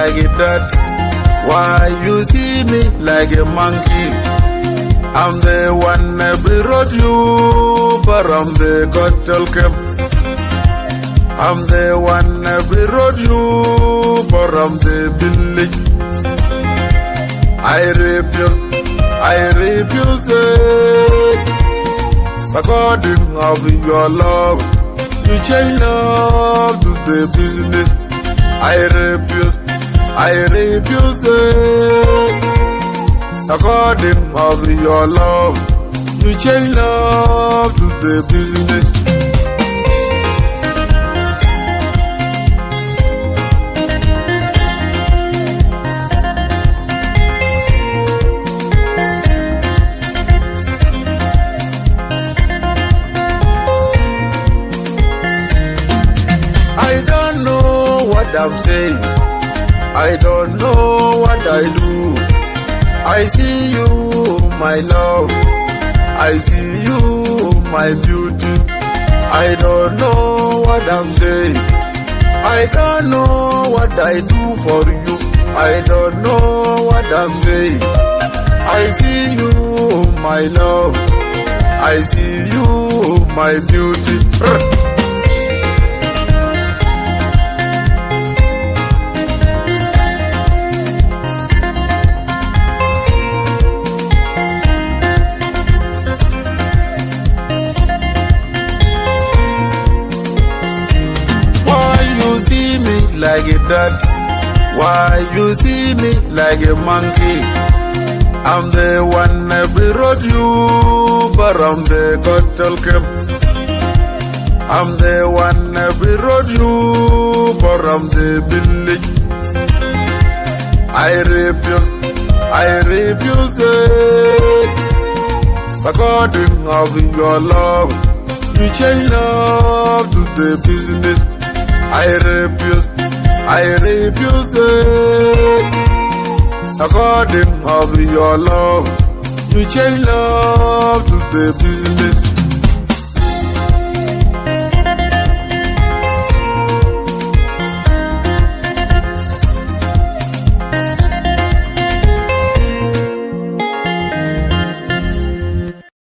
like that? Why you see me like a monkey? I'm the one that brought you from the cattle camp. I'm the one that brought you from the village. I refuse it. According of your love, you change love to the business. I refuse it. According of your love, you change love to the business. I don't know what I'm saying. I don't know what I do. I see you, my love. I see you, my beauty. I don't know what I'm saying. I don't know what I do for you. I don't know what I'm saying. I see you, my love. I see you, my beauty. Like that? Why you see me like a monkey? I'm the one that brought you from the cattle camp. I'm the one that brought you from the village. I refuse it. According of your love, you change love to the business. I refuse it. According of your love, you change love to the business.